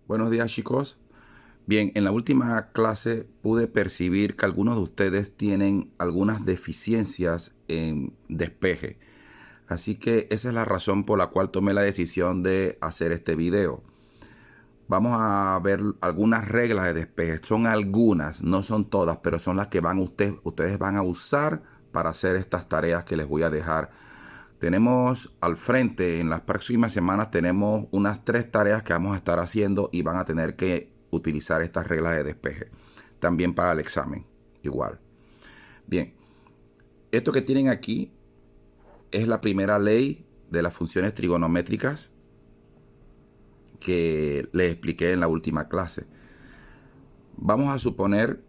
Buenos días, chicos. Bien, en la última clase pude percibir que algunos de ustedes tienen algunas deficiencias en despeje. Así que esa es la razón por la cual tomé la decisión de hacer este video. Vamos a ver algunas reglas de despeje. Son algunas, no son todas, pero son las que ustedes van a usar para hacer estas tareas que les voy a dejar. Tenemos al frente, en las próximas semanas tenemos unas 3 tareas que vamos a estar haciendo y van a tener que utilizar estas reglas de despeje. También para el examen, igual. Bien, esto que tienen aquí es la primera ley de las funciones trigonométricas que les expliqué en la última clase. Vamos a suponer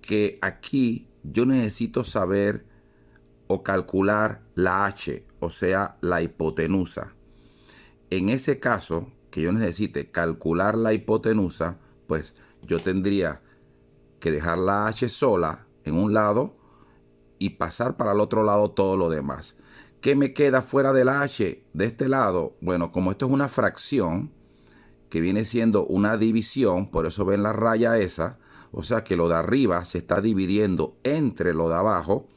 que aquí yo necesito saber o calcular la h, o sea, la hipotenusa. En ese caso, que yo necesite calcular la hipotenusa, pues yo tendría que dejar la h sola en un lado y pasar para el otro lado todo lo demás. ¿Qué me queda fuera de la h de este lado? Bueno, como esto es una fracción que viene siendo una división, por eso ven la raya esa, o sea que lo de arriba se está dividiendo entre lo de abajo.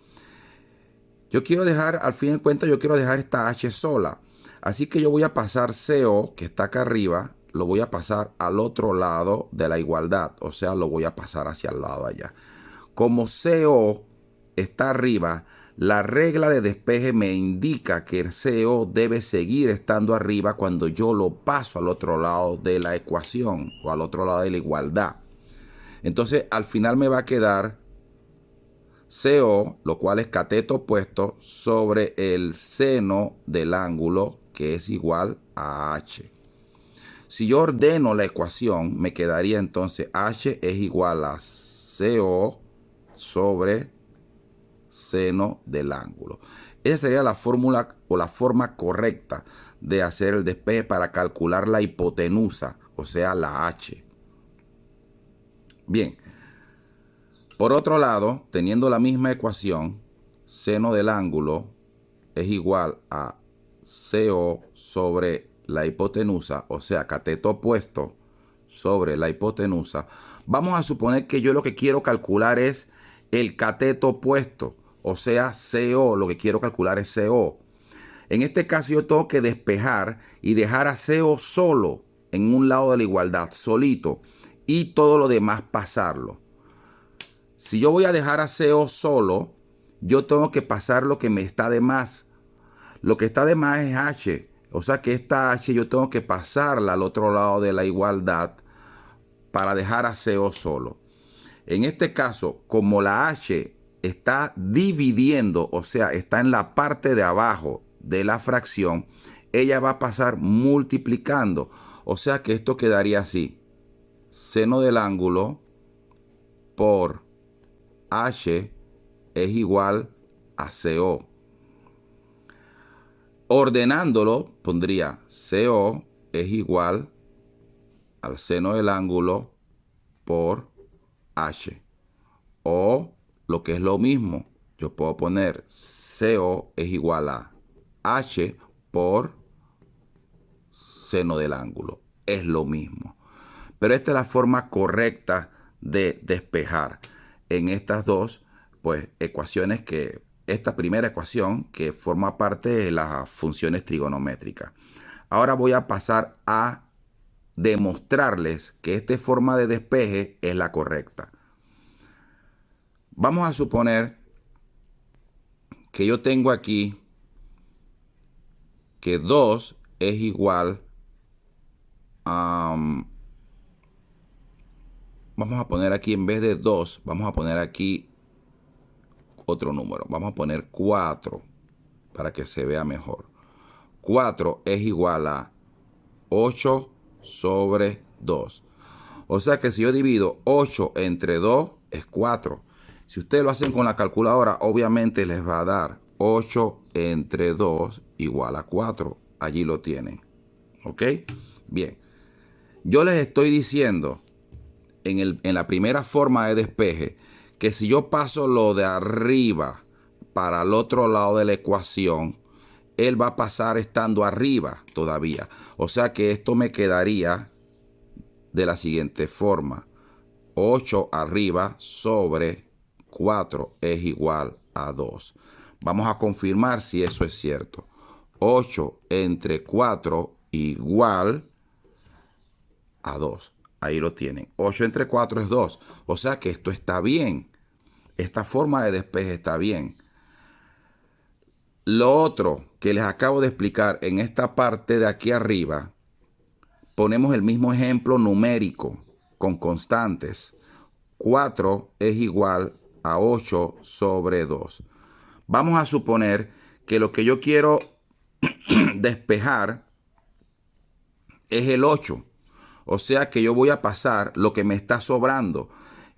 Yo quiero dejar, al fin de cuentas, yo quiero dejar esta h sola. Así que yo voy a pasar CO, que está acá arriba, lo voy a pasar al otro lado de la igualdad. O sea, lo voy a pasar hacia el lado allá. Como CO está arriba, la regla de despeje me indica que el CO debe seguir estando arriba cuando yo lo paso al otro lado de la ecuación o al otro lado de la igualdad. Entonces, al final me va a quedar CO, lo cual es cateto opuesto, sobre el seno del ángulo, que es igual a H. Si yo ordeno la ecuación, me quedaría entonces H es igual a CO sobre seno del ángulo. Esa sería la fórmula o la forma correcta de hacer el despeje para calcular la hipotenusa, o sea, la H. Bien, por otro lado, teniendo la misma ecuación, seno del ángulo es igual a CO sobre la hipotenusa, o sea, cateto opuesto sobre la hipotenusa. Vamos a suponer que yo lo que quiero calcular es el cateto opuesto, o sea, CO, lo que quiero calcular es CO. En este caso yo tengo que despejar y dejar a CO solo en un lado de la igualdad, solito, y todo lo demás pasarlo. Si yo voy a dejar a CO solo, yo tengo que pasar lo que me está de más. Lo que está de más es H. O sea que esta H yo tengo que pasarla al otro lado de la igualdad para dejar a CO solo. En este caso, como la H está dividiendo, o sea, está en la parte de abajo de la fracción, ella va a pasar multiplicando. O sea que esto quedaría así. Seno del ángulo por H es igual a CO. Ordenándolo, pondría CO es igual al seno del ángulo por H. O lo que es lo mismo, yo puedo poner CO es igual a H por seno del ángulo. Es lo mismo. Pero esta es la forma correcta de despejar en estas dos pues, ecuaciones que esta primera ecuación que forma parte de las funciones trigonométricas. Ahora voy a pasar a demostrarles que esta forma de despeje es la correcta. Vamos a suponer que yo tengo aquí que 2 es igual a... vamos a poner aquí en vez de 2, vamos a poner aquí otro número. Vamos a poner 4 para que se vea mejor. 4 es igual a 8 sobre 2. O sea que si yo divido 8 entre 2 es 4. Si ustedes lo hacen con la calculadora, obviamente les va a dar 8 entre 2 igual a 4. Allí lo tienen. ¿Ok? Bien. Yo les estoy diciendo en la primera forma de despeje que si yo paso lo de arriba para el otro lado de la ecuación, él va a pasar estando arriba todavía. O sea que esto me quedaría de la siguiente forma. 8 arriba sobre 4 es igual a 2. Vamos a confirmar si eso es cierto. 8 entre 4 igual a 2. Ahí lo tienen. 8 entre 4 es 2. O sea que esto está bien. Esta forma de despeje está bien. Lo otro que les acabo de explicar en esta parte de aquí arriba, ponemos el mismo ejemplo numérico con constantes. 4 es igual a 8 sobre 2. Vamos a suponer que lo que yo quiero despejar es el 8. O sea que yo voy a pasar lo que me está sobrando.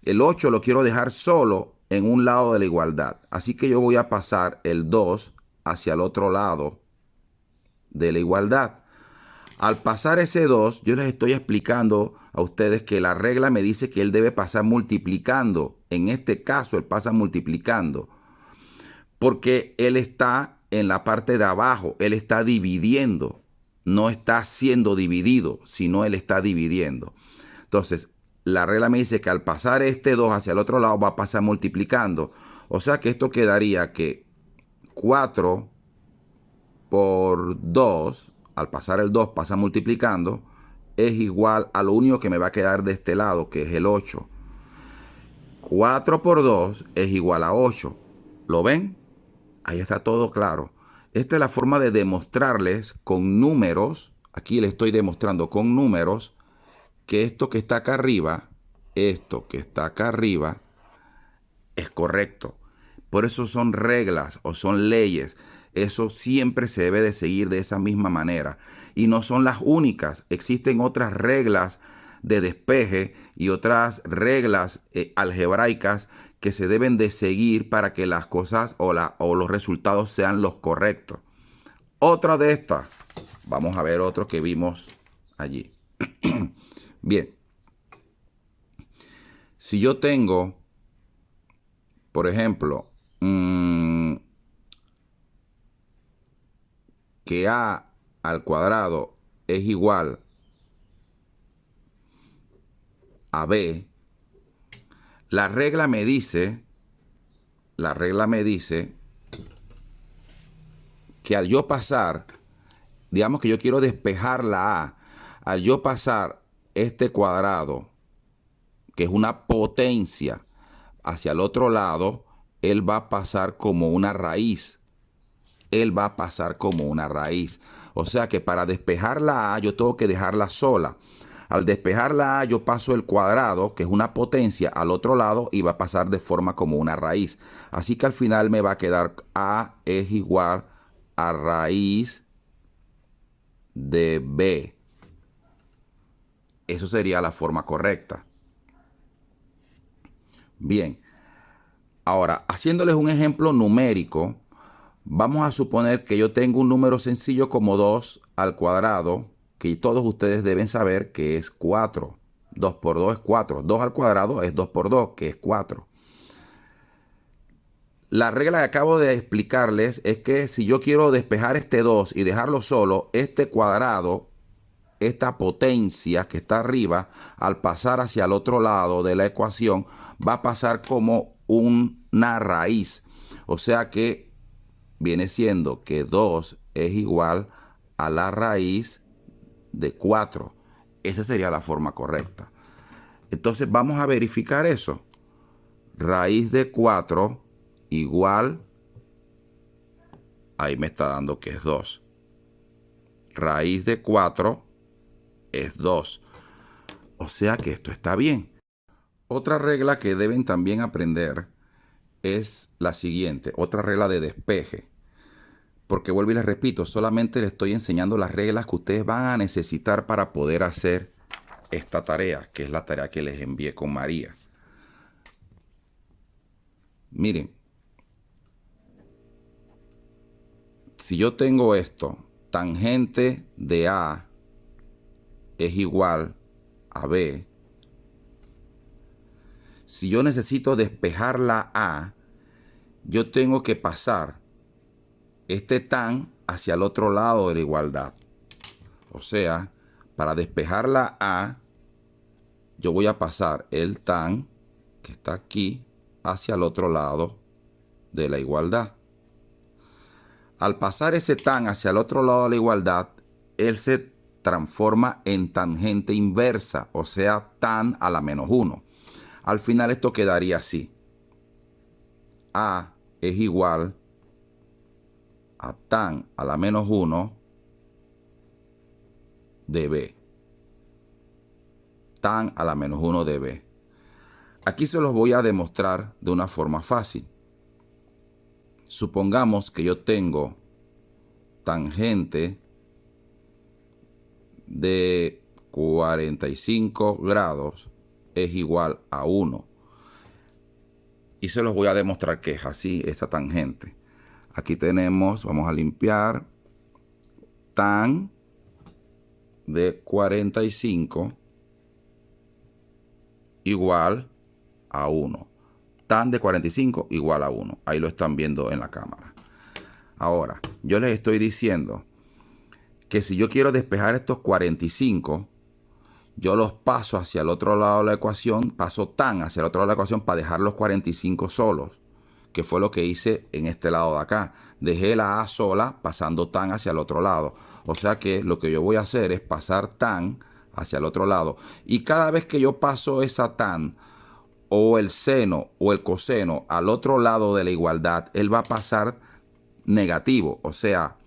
El 8 lo quiero dejar solo en un lado de la igualdad. Así que yo voy a pasar el 2 hacia el otro lado de la igualdad. Al pasar ese 2, yo les estoy explicando a ustedes que la regla me dice que él debe pasar multiplicando. En este caso, él pasa multiplicando. Porque él está en la parte de abajo, él está dividiendo. No está siendo dividido, sino él está dividiendo. Entonces, la regla me dice que al pasar este 2 hacia el otro lado va a pasar multiplicando. O sea que esto quedaría que 4 por 2, al pasar el 2 pasa multiplicando, es igual a lo único que me va a quedar de este lado, que es el 8. 4 por 2 es igual a 8. ¿Lo ven? Ahí está todo claro. Esta es la forma de demostrarles con números. Aquí les estoy demostrando con números que esto que está acá arriba, esto que está acá arriba, es correcto. Por eso son reglas o son leyes. Eso siempre se debe de seguir de esa misma manera. Y no son las únicas. Existen otras reglas de despeje y otras reglas algebraicas que se deben de seguir para que las cosas o los resultados sean los correctos. Otra de estas. Vamos a ver otro que vimos allí. Bien. Si yo tengo, por ejemplo, que a al cuadrado es igual a b, la regla me dice que al yo pasar, digamos que yo quiero despejar la a, al yo pasar este cuadrado, que es una potencia, hacia el otro lado, él va a pasar como una raíz. Él va a pasar como una raíz. O sea que para despejar la a, yo tengo que dejarla sola. Al despejar la a, yo paso el cuadrado, que es una potencia, al otro lado y va a pasar de forma como una raíz. Así que al final me va a quedar a es igual a raíz de b. Eso sería la forma correcta. Bien. Ahora, haciéndoles un ejemplo numérico, vamos a suponer que yo tengo un número sencillo como 2 al cuadrado, que todos ustedes deben saber que es 4. 2 por 2 es 4. 2 al cuadrado es 2 por 2, que es 4. La regla que acabo de explicarles es que si yo quiero despejar este 2 y dejarlo solo, este cuadrado, esta potencia que está arriba, al pasar hacia el otro lado de la ecuación, va a pasar como una raíz. O sea que viene siendo que 2 es igual a la raíz de 4. Esa sería la forma correcta. Entonces vamos a verificar eso. Raíz de 4 igual, ahí me está dando que es 2. Raíz de 4 es 2. O sea que esto está bien. Otra regla que deben también aprender es la siguiente, otra regla de despeje. Porque vuelvo y les repito, solamente les estoy enseñando las reglas que ustedes van a necesitar para poder hacer esta tarea, que es la tarea que les envié con María. Miren, si yo tengo esto, tangente de A es igual a B. Si yo necesito despejar la A, yo tengo que pasar este tan hacia el otro lado de la igualdad. O sea, para despejar la A, yo voy a pasar el tan que está aquí hacia el otro lado de la igualdad. Al pasar ese tan hacia el otro lado de la igualdad, él se transforma en tangente inversa, o sea, tan a la menos 1. Al final esto quedaría así. A es igual a tan a la menos 1 de B. Tan a la menos 1 de B. Aquí se los voy a demostrar de una forma fácil. Supongamos que yo tengo tangente de 45 grados es igual a 1. Y se los voy a demostrar que es así, esta tangente. Aquí tenemos, vamos a limpiar, tan de 45 igual a 1. Tan de 45 igual a 1. Ahí lo están viendo en la cámara. Ahora, yo les estoy diciendo que si yo quiero despejar estos 45, yo los paso hacia el otro lado de la ecuación, paso tan hacia el otro lado de la ecuación para dejar los 45 solos, que fue lo que hice en este lado de acá. Dejé la A sola pasando tan hacia el otro lado. O sea que lo que yo voy a hacer es pasar tan hacia el otro lado. Y cada vez que yo paso esa tan o el seno o el coseno al otro lado de la igualdad, él va a pasar negativo. O sea,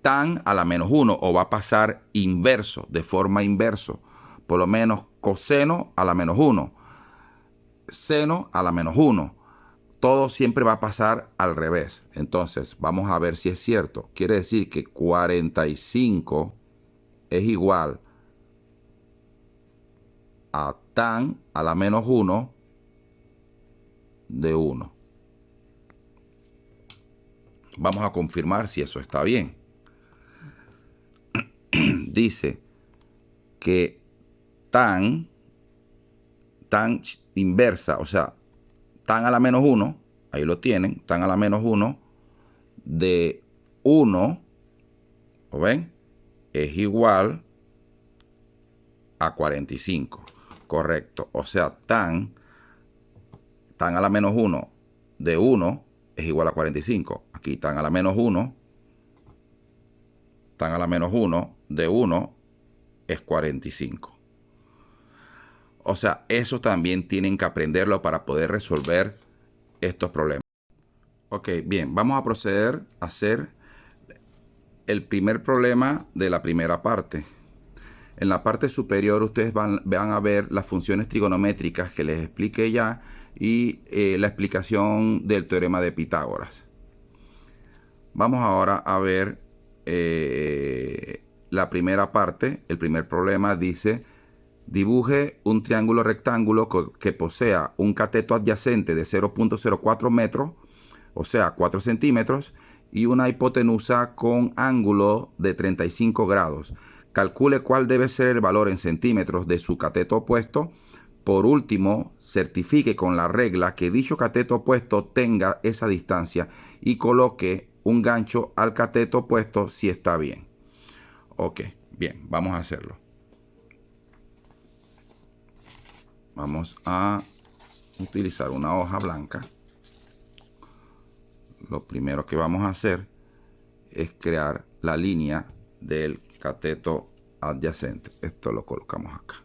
tan a la menos 1 o va a pasar inverso, de forma inverso. Por lo menos coseno a la menos 1, seno a la menos 1. Todo siempre va a pasar al revés. Entonces, vamos a ver si es cierto. Quiere decir que 45 es igual a tan a la menos 1 de 1. Vamos a confirmar si eso está bien. Dice que tan inversa, o sea, tan a la menos 1, ahí lo tienen, tan a la menos 1 de 1, ¿lo ven? Es igual a 45. Correcto. O sea, tan a la menos 1 de 1 es igual a 45. Aquí tan a la menos 1, tan a la menos 1 de 1 es 45. O sea, eso también tienen que aprenderlo para poder resolver estos problemas. Ok, bien, vamos a proceder a hacer el primer problema de la primera parte. En la parte superior ustedes van a ver las funciones trigonométricas que les expliqué ya y la explicación del teorema de Pitágoras. Vamos ahora a ver la primera parte. El primer problema dice: dibuje un triángulo rectángulo que posea un cateto adyacente de 0.04 metros, o sea, 4 centímetros, y una hipotenusa con ángulo de 35 grados. Calcule cuál debe ser el valor en centímetros de su cateto opuesto. Por último, certifique con la regla que dicho cateto opuesto tenga esa distancia y coloque un gancho al cateto opuesto si está bien. Ok, bien, vamos a hacerlo. Vamos a utilizar una hoja blanca. Lo primero que vamos a hacer es crear la línea del cateto adyacente. Esto lo colocamos acá.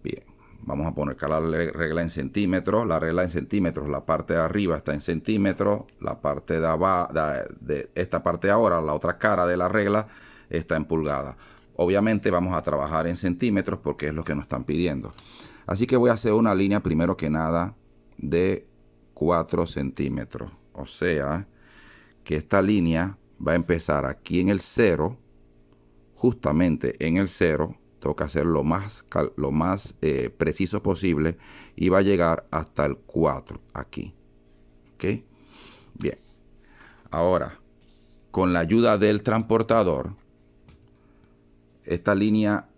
Bien, vamos a poner acá la regla en centímetros. La regla en centímetros, la parte de arriba está en centímetros. La parte de abajo, de esta parte de ahora, la otra cara de la regla, está en pulgadas. Obviamente vamos a trabajar en centímetros porque es lo que nos están pidiendo. Así que voy a hacer una línea primero que nada de 4 centímetros. O sea, que esta línea va a empezar aquí en el 0, justamente en el 0. Tengo que hacer lo más preciso posible y va a llegar hasta el 4 aquí. ¿Ok? Bien. Ahora, con la ayuda del transportador, esta línea,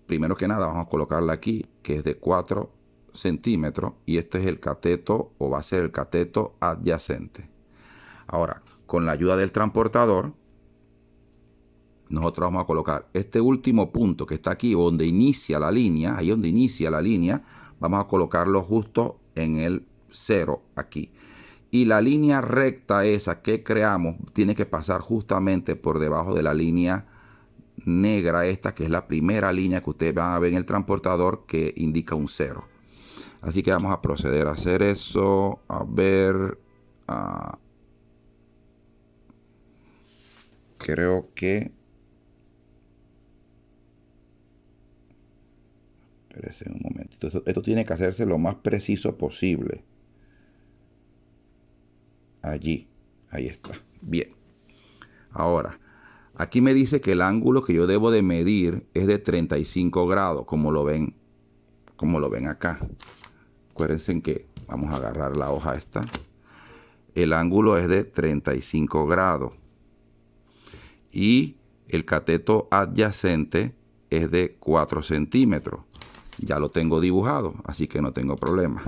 primero que nada, vamos a colocarla aquí, que es de 4 centímetros. Y este es el cateto, o va a ser el cateto adyacente. Ahora, con la ayuda del transportador, nosotros vamos a colocar este último punto que está aquí, donde inicia la línea, ahí donde inicia la línea, vamos a colocarlo justo en el 0 aquí. Y la línea recta esa que creamos tiene que pasar justamente por debajo de la línea negra esta, que es la primera línea que ustedes van a ver en el transportador que indica un 0. Así que vamos a proceder a hacer eso. A ver. Creo que... Espérense un momentito. Esto tiene que hacerse lo más preciso posible. Allí. Ahí está. Bien. Ahora, aquí me dice que el ángulo que yo debo de medir es de 35 grados, como lo ven acá. Acuérdense que vamos a agarrar la hoja esta. El ángulo es de 35 grados. Y el cateto adyacente es de 4 centímetros. Ya lo tengo dibujado, así que no tengo problema.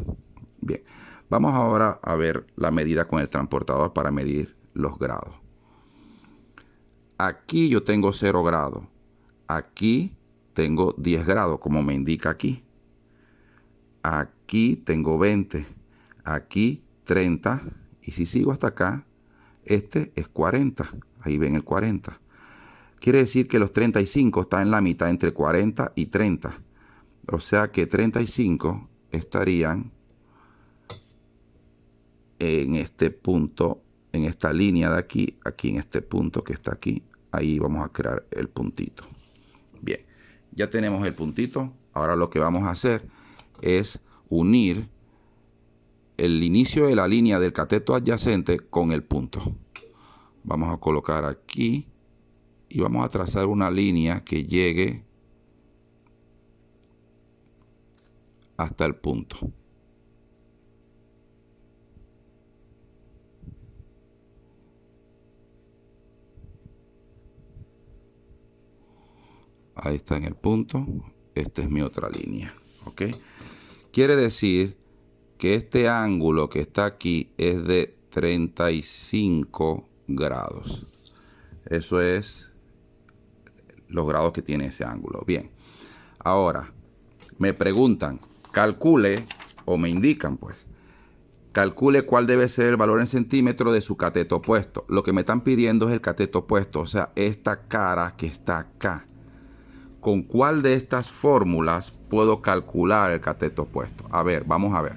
Bien, vamos ahora a ver la medida con el transportador para medir los grados. Aquí yo tengo 0 grados. Aquí tengo 10 grados, como me indica aquí. Aquí tengo 20. Aquí 30. Y si sigo hasta acá, este es 40. Ahí ven el 40. Quiere decir que los 35 están en la mitad entre 40 y 30. O sea que 35 estarían en este punto, en esta línea de aquí, aquí en este punto que está aquí. Ahí vamos a crear el puntito. Bien, ya tenemos el puntito. Ahora lo que vamos a hacer es unir el inicio de la línea del cateto adyacente con el punto. Vamos a colocar aquí y vamos a trazar una línea que llegue hasta el punto. Ahí está en el punto. Esta es mi otra línea. ¿Ok? Quiere decir que este ángulo que está aquí es de 35 grados. Eso es los grados que tiene ese ángulo. Bien. Ahora, me preguntan, calcule, o me indican pues, calcule cuál debe ser el valor en centímetros de su cateto opuesto. Lo que me están pidiendo es el cateto opuesto, o sea, esta cara que está acá. ¿Con cuál de estas fórmulas puedo calcular el cateto opuesto? A ver, vamos a ver.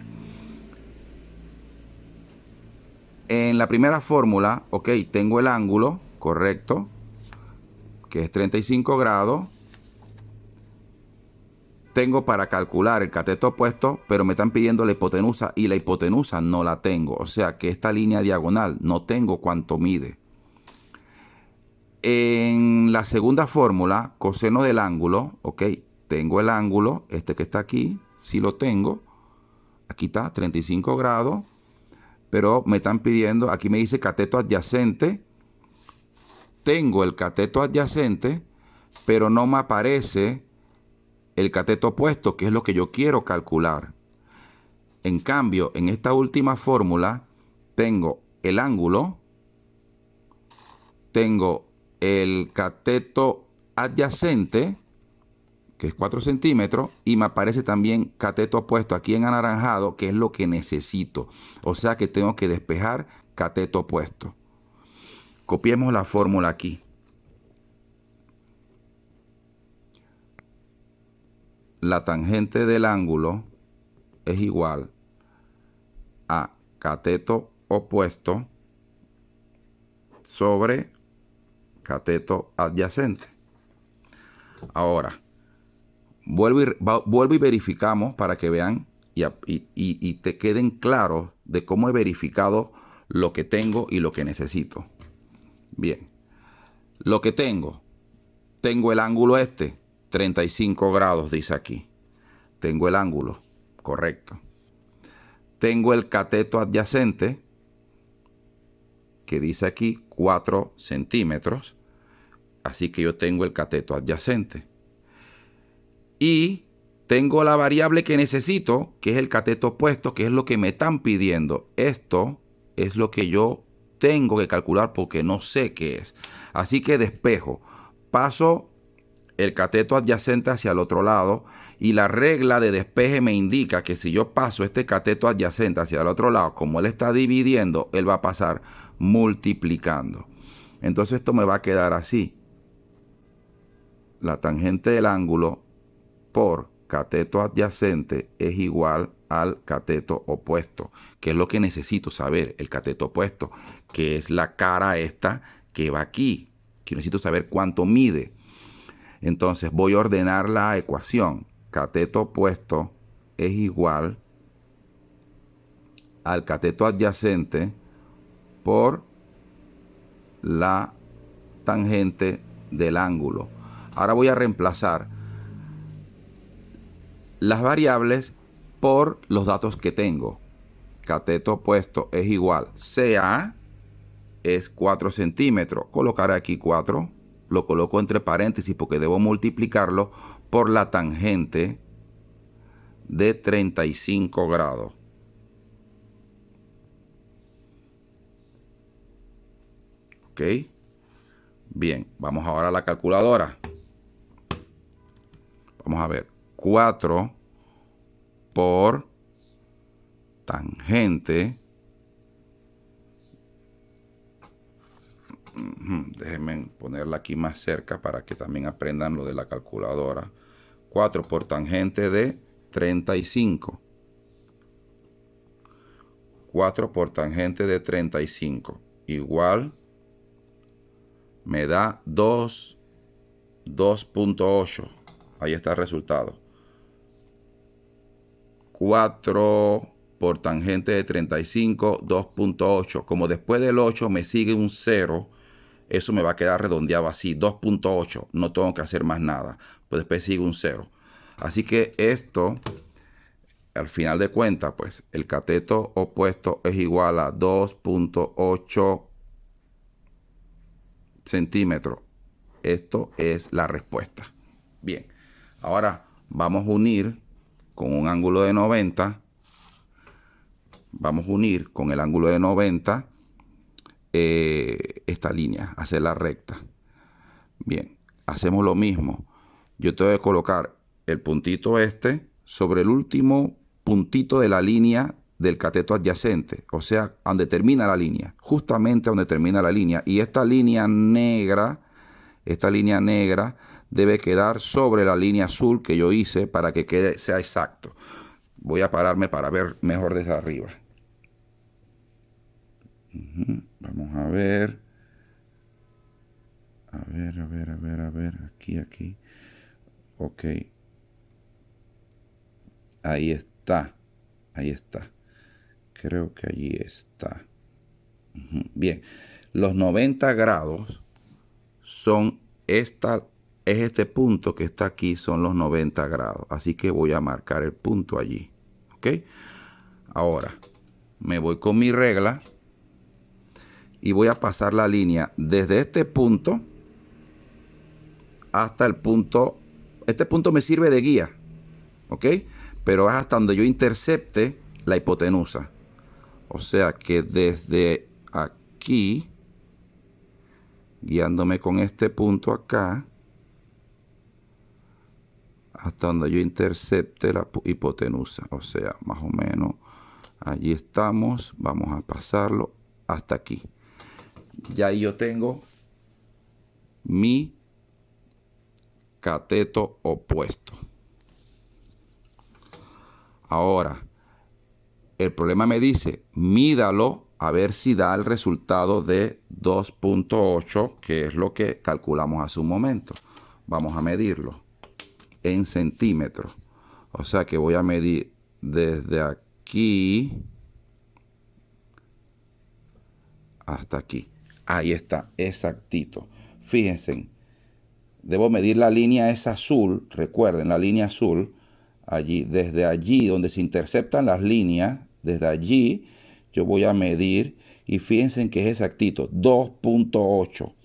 En la primera fórmula, ok, tengo el ángulo, correcto, que es 35 grados. Tengo para calcular el cateto opuesto, pero me están pidiendo la hipotenusa y la hipotenusa no la tengo. O sea que esta línea diagonal no tengo cuánto mide. En la segunda fórmula, coseno del ángulo, ok, tengo el ángulo, este que está aquí, sí lo tengo. Aquí está, 35 grados. Pero me están pidiendo, aquí me dice cateto adyacente. Tengo el cateto adyacente, pero no me aparece el cateto opuesto, que es lo que yo quiero calcular. En cambio, en esta última fórmula, tengo el ángulo, tengo el cateto adyacente, que es 4 centímetros, y me aparece también cateto opuesto aquí en anaranjado, que es lo que necesito. O sea que tengo que despejar cateto opuesto. Copiemos la fórmula aquí. La tangente del ángulo es igual a cateto opuesto sobre cateto adyacente. Ahora, vuelvo y verificamos para que vean y te queden claros de cómo he verificado lo que tengo y lo que necesito. Bien, lo que tengo el ángulo este, 35 grados dice aquí. Tengo el ángulo, correcto. Tengo el cateto adyacente, que dice aquí 4 centímetros. Así que yo tengo el cateto adyacente. Y tengo la variable que necesito, que es el cateto opuesto, que es lo que me están pidiendo. Esto es lo que yo tengo que calcular porque no sé qué es. Así que despejo. paso el cateto adyacente hacia el otro lado y la regla de despeje me indica que si yo paso este cateto adyacente hacia el otro lado, como él está dividiendo, él va a pasar multiplicando. Entonces esto me va a quedar así. La tangente del ángulo por cateto adyacente es igual al cateto opuesto, que es lo que necesito saber, el cateto opuesto, que es la cara esta que va aquí, que necesito saber cuánto mide. Entonces voy a ordenar la ecuación. Cateto opuesto es igual al cateto adyacente por la tangente del ángulo. Ahora voy a reemplazar las variables por los datos que tengo. Cateto opuesto es igual. CA es 4 centímetros. Colocaré aquí 4. Lo coloco entre paréntesis porque debo multiplicarlo por la tangente de 35 grados. ¿Ok? Bien, vamos ahora a la calculadora. Vamos a ver. 4 por tangente. Déjenme ponerla aquí más cerca para que también aprendan lo de la calculadora. 4 por tangente de 35. 4 por tangente de 35. Igual me da 2.8. Ahí está el resultado. 4 por tangente de 35, 2.8. Como después del 8 me sigue un 0, eso me va a quedar redondeado así, 2.8. No tengo que hacer más nada. Pues después sigue un 0. Así que esto, al final de cuentas, pues el cateto opuesto es igual a 2.8 centímetros. Esto es la respuesta. Bien, ahora vamos a unir con un ángulo de 90. Vamos a unir con el ángulo de 90 esta línea, hacerla recta. Bien, hacemos lo mismo. Yo tengo que colocar el puntito este sobre el último puntito de la línea del cateto adyacente, o sea, donde termina la línea, justamente donde termina la línea. Y esta línea negra debe quedar sobre la línea azul que yo hice para que sea exacto. Voy a pararme para ver mejor desde arriba. Vamos a ver. A ver. Aquí. Ok. Ahí está. Creo que allí está. Bien. Los 90 grados son este punto que está aquí, son los 90 grados. Así que voy a marcar el punto allí. Ok. Ahora me voy con mi regla y voy a pasar la línea desde este punto hasta el punto. Este punto me sirve de guía, ¿ok? Pero es hasta donde yo intercepte la hipotenusa. O sea que desde aquí, guiándome con este punto acá, hasta donde yo intercepte la hipotenusa. O sea, más o menos allí estamos. Vamos a pasarlo hasta aquí. Ya ahí yo tengo mi cateto opuesto. Ahora, el problema me dice, mídalo a ver si da el resultado de 2.8, que es lo que calculamos hace un momento. Vamos a medirlo en centímetros. O sea que voy a medir desde aquí hasta aquí. Ahí está, exactito. Fíjense, debo medir la línea esa azul. Recuerden, la línea azul. Allí, desde allí donde se interceptan las líneas, desde allí yo voy a medir y fíjense que es exactito, 2.8.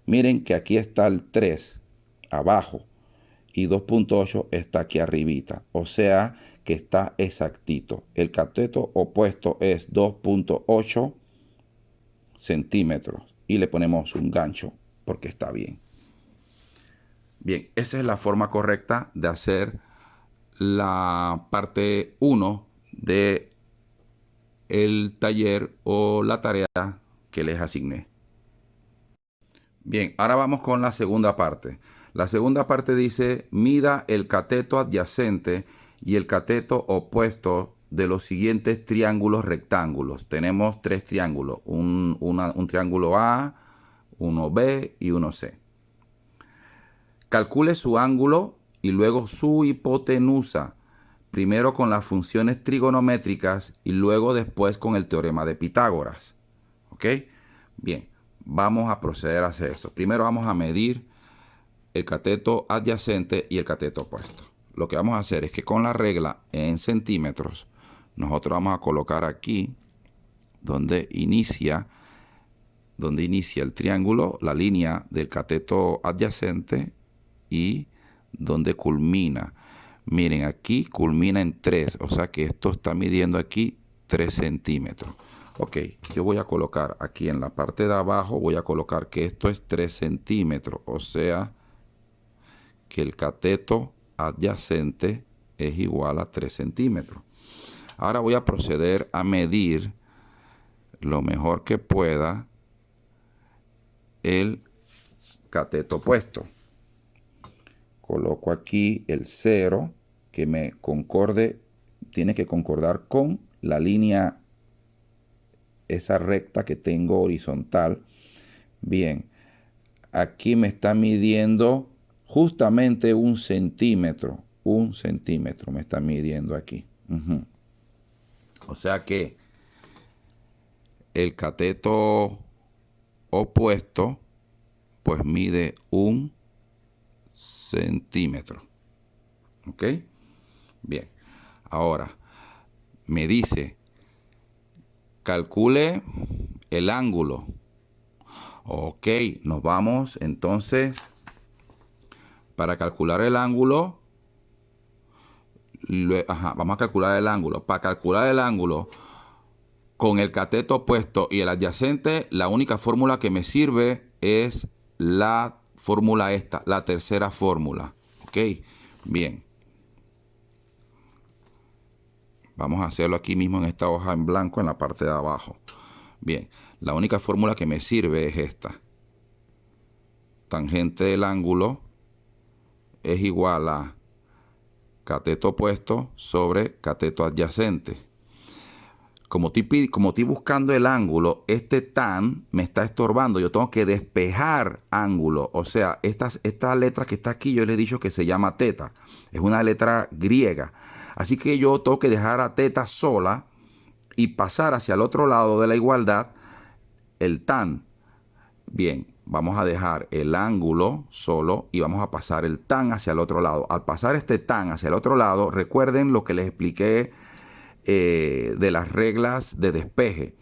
Miren que aquí está el 3 abajo y 2.8 está aquí arribita, o sea que está exactito. El cateto opuesto es 2.8 centímetros y le ponemos un gancho porque está bien. Bien, esa es la forma correcta de hacer la parte uno de el taller o la tarea que les asigné. Bien, ahora vamos con la segunda parte. La segunda parte dice, mida el cateto adyacente y el cateto opuesto de los siguientes triángulos rectángulos. Tenemos tres triángulos, un triángulo A, uno B y uno C. Calcule su ángulo y luego su hipotenusa, primero con las funciones trigonométricas y luego después con el teorema de Pitágoras. ¿Ok? Bien, vamos a proceder a hacer eso. Primero vamos a medir el cateto adyacente y el cateto opuesto. Lo que vamos a hacer es que con la regla en centímetros, nosotros vamos a colocar aquí donde inicia el triángulo, la línea del cateto adyacente y donde culmina. Miren, aquí culmina en 3, o sea que esto está midiendo aquí 3 centímetros. Ok, yo voy a colocar aquí en la parte de abajo, voy a colocar que esto es 3 centímetros, o sea que el cateto adyacente es igual a 3 centímetros. Ahora voy a proceder a medir lo mejor que pueda el cateto opuesto. Coloco aquí el 0 que me concorde, tiene que concordar con la línea, esa recta que tengo horizontal. Bien, aquí me está midiendo justamente 1 centímetro. 1 centímetro me está midiendo aquí. O sea que el cateto opuesto pues mide 1 centímetro. ¿Ok? Bien. Ahora me dice, calcule el ángulo. Ok, nos vamos entonces para calcular el ángulo. Vamos a calcular el ángulo. Para calcular el ángulo con el cateto opuesto y el adyacente, la única fórmula que me sirve es la fórmula esta, la tercera fórmula. Ok, bien. Vamos a hacerlo aquí mismo en esta hoja en blanco en la parte de abajo. Bien, la única fórmula que me sirve es esta. Tangente del ángulo es igual a cateto opuesto sobre cateto adyacente. Como estoy buscando el ángulo, este tan me está estorbando. Yo tengo que despejar ángulo. O sea, esta letra que está aquí, yo le he dicho que se llama teta. Es una letra griega. Así que yo tengo que dejar a teta sola y pasar hacia el otro lado de la igualdad el tan. Bien, vamos a dejar el ángulo solo y vamos a pasar el tan hacia el otro lado. Al pasar este tan hacia el otro lado, recuerden lo que les expliqué de las reglas de despeje.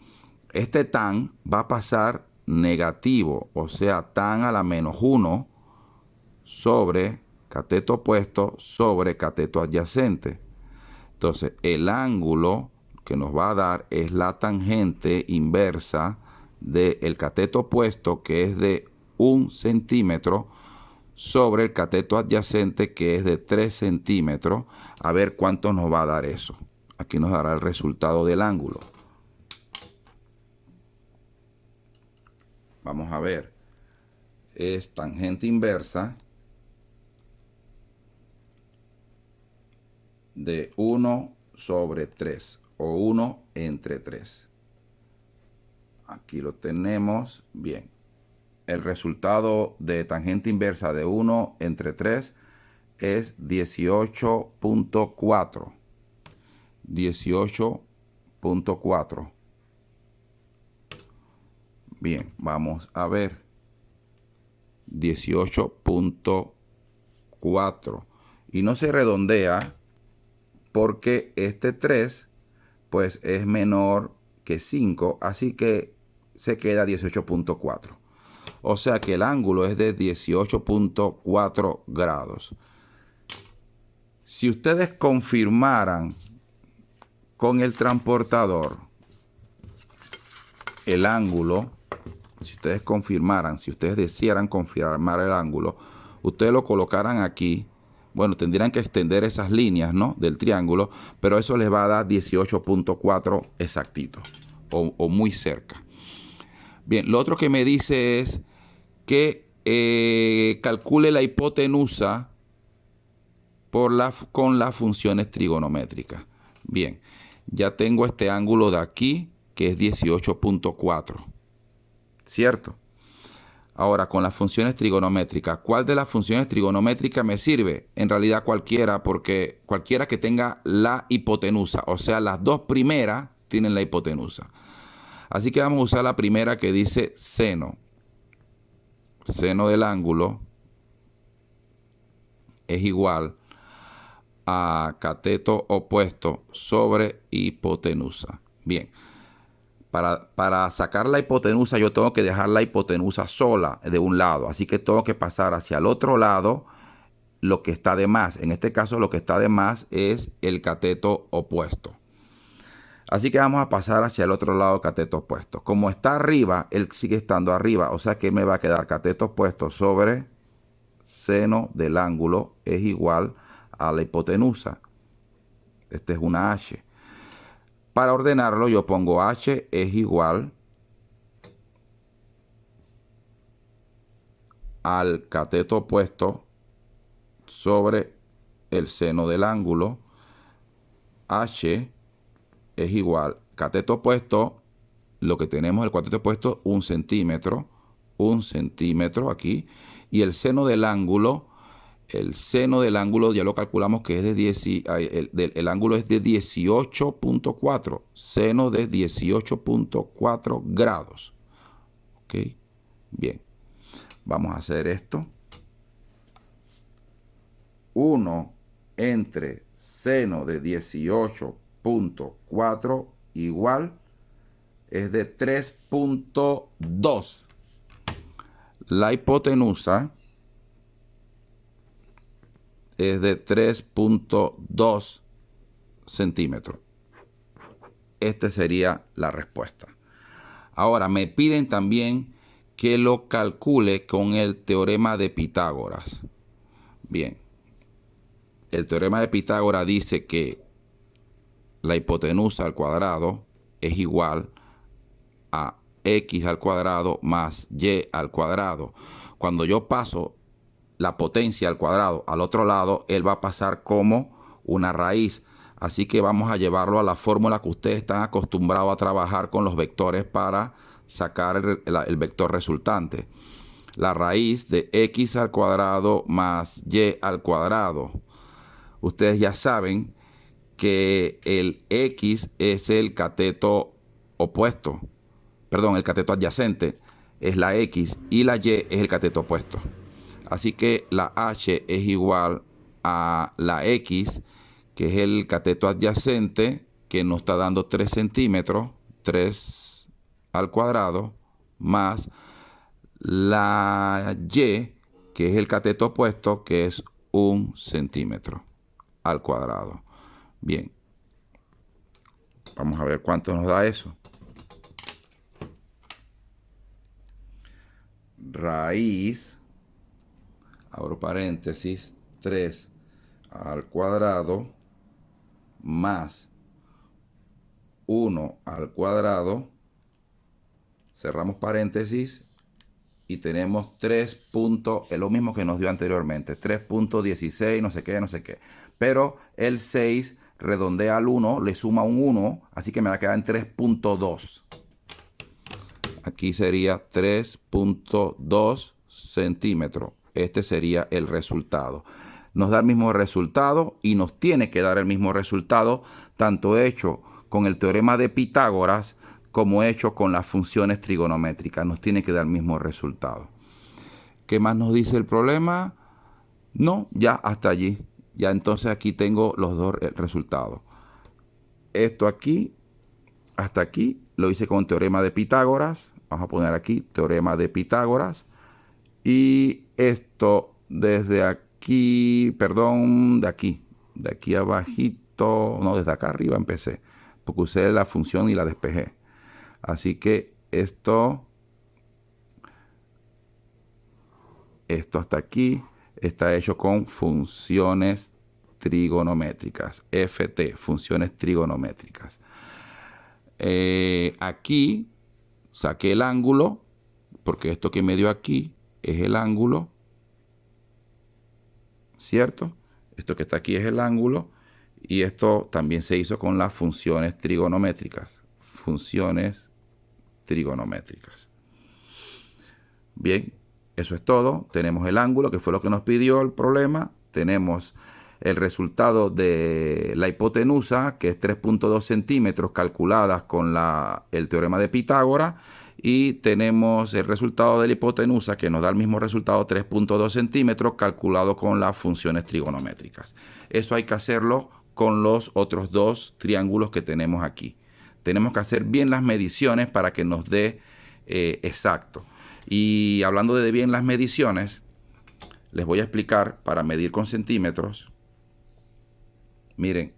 Este tan va a pasar negativo, o sea, tan a la -1 sobre cateto opuesto sobre cateto adyacente. Entonces, el ángulo que nos va a dar es la tangente inversa del cateto opuesto, que es de 1 centímetro, sobre el cateto adyacente, que es de 3 centímetros. A ver cuánto nos va a dar eso. Aquí nos dará el resultado del ángulo. Vamos a ver. Es tangente inversa de 1 sobre 3 o 1 entre 3. Aquí lo tenemos. Bien. El resultado de tangente inversa de 1 entre 3 es 18.4. 18.4. Bien, vamos a ver. 18.4. Y no se redondea porque este 3 pues es menor que 5, así que se queda 18.4. O sea que el ángulo es de 18.4 grados. Si ustedes confirmaran con el transportador el ángulo, si ustedes desearan confirmar el ángulo, ustedes lo colocaran aquí, bueno, tendrían que extender esas líneas, ¿no?, del triángulo, pero eso les va a dar 18.4 exactito, o muy cerca. Bien, lo otro que me dice es que calcule la hipotenusa con las funciones trigonométricas. Bien, ya tengo este ángulo de aquí, que es 18.4, ¿cierto? Ahora, con las funciones trigonométricas, ¿cuál de las funciones trigonométricas me sirve? En realidad cualquiera, porque cualquiera que tenga la hipotenusa, o sea, las dos primeras tienen la hipotenusa. Así que vamos a usar la primera que dice seno. Seno del ángulo es igual a cateto opuesto sobre hipotenusa. Bien, para sacar la hipotenusa yo tengo que dejar la hipotenusa sola de un lado. Así que tengo que pasar hacia el otro lado lo que está de más. En este caso lo que está de más es el cateto opuesto. Así que vamos a pasar hacia el otro lado cateto opuesto. Como está arriba, él sigue estando arriba. O sea que me va a quedar cateto opuesto sobre seno del ángulo es igual a la hipotenusa. Esta es una h. Para ordenarlo yo pongo h es igual al cateto opuesto sobre el seno del ángulo. H es igual, cateto opuesto, lo que tenemos el cateto opuesto, 1 centímetro aquí, y el seno del ángulo ya lo calculamos que es de 10, el ángulo es de 18.4, seno de 18.4 grados. Ok, bien, vamos a hacer esto. 1 entre seno de 18.4 igual es de 3.2. La hipotenusa es de 3.2 centímetros. Esta sería la respuesta. Ahora me piden también que lo calcule con el teorema de Pitágoras. Bien, el teorema de Pitágoras dice que la hipotenusa al cuadrado es igual a x al cuadrado más y al cuadrado. Cuando yo paso la potencia al cuadrado al otro lado, él va a pasar como una raíz. Así que vamos a llevarlo a la fórmula que ustedes están acostumbrados a trabajar con los vectores para sacar el vector resultante. La raíz de x al cuadrado más y al cuadrado. Ustedes ya saben que el x es el cateto opuesto. Perdón, el cateto adyacente es la x y la y es el cateto opuesto. Así que la h es igual a la x, que es el cateto adyacente, que nos está dando 3 centímetros, 3 al cuadrado, más la y, que es el cateto opuesto, que es 1 centímetro al cuadrado. Bien, vamos a ver cuánto nos da eso. Raíz, abro paréntesis, 3 al cuadrado más 1 al cuadrado, cerramos paréntesis y tenemos 3 puntos, es lo mismo que nos dio anteriormente, 3.16, no sé qué, no sé qué. Pero el 6 redondea al 1, le suma un 1, así que me va a quedar en 3.2. Aquí sería 3.2 centímetros. Este sería el resultado. Nos da el mismo resultado y nos tiene que dar el mismo resultado, tanto hecho con el teorema de Pitágoras como hecho con las funciones trigonométricas. Nos tiene que dar el mismo resultado. ¿Qué más nos dice el problema? No, ya hasta allí. Ya entonces aquí tengo los dos resultados. Esto aquí, hasta aquí, lo hice con el teorema de Pitágoras. Vamos a poner aquí teorema de Pitágoras. Y esto desde aquí, perdón, de aquí abajito, no, desde acá arriba empecé, porque usé la función y la despejé. Así que esto hasta aquí, está hecho con funciones trigonométricas. FT, funciones trigonométricas. Aquí saqué el ángulo, porque esto que me dio aquí es el ángulo, ¿cierto? Esto que está aquí es el ángulo, y esto también se hizo con las funciones trigonométricas. Funciones trigonométricas. Bien, eso es todo. Tenemos el ángulo, que fue lo que nos pidió el problema. Tenemos el resultado de la hipotenusa, que es 3.2 centímetros calculadas con el teorema de Pitágoras. Y tenemos el resultado de la hipotenusa, que nos da el mismo resultado, 3.2 centímetros, calculado con las funciones trigonométricas. Eso hay que hacerlo con los otros dos triángulos que tenemos aquí. Tenemos que hacer bien las mediciones para que nos dé exacto. Y hablando de bien las mediciones, les voy a explicar para medir con centímetros. Miren,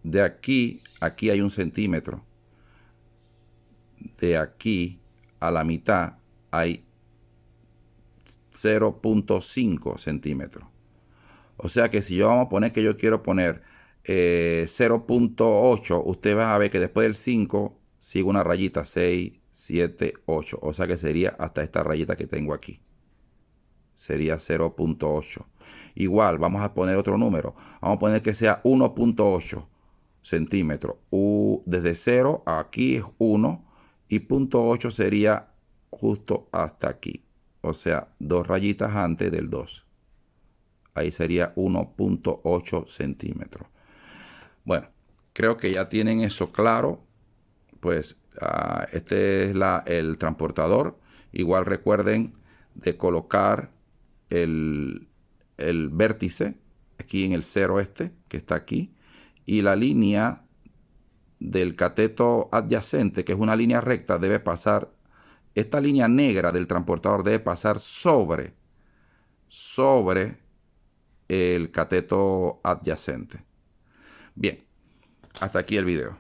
de aquí hay 1 centímetro. De aquí a la mitad hay 0.5 centímetros. O sea que si yo vamos a poner que yo quiero poner 0.8, usted va a ver que después del 5 sigue una rayita, 6, 7, 8. O sea que sería hasta esta rayita que tengo aquí. Sería 0.8. Igual, vamos a poner otro número. Vamos a poner que sea 1.8 centímetros. Desde 0 a aquí es 1 y 0.8 sería justo hasta aquí. O sea, 2 rayitas antes del 2. Ahí sería 1.8 centímetros. Bueno, creo que ya tienen eso claro. Pues este es el transportador. Igual recuerden de colocar el vértice aquí en el 0 que está aquí, y la línea del cateto adyacente, que es una línea recta, debe pasar, esta línea negra del transportador debe pasar sobre el cateto adyacente. Bien, hasta aquí el video.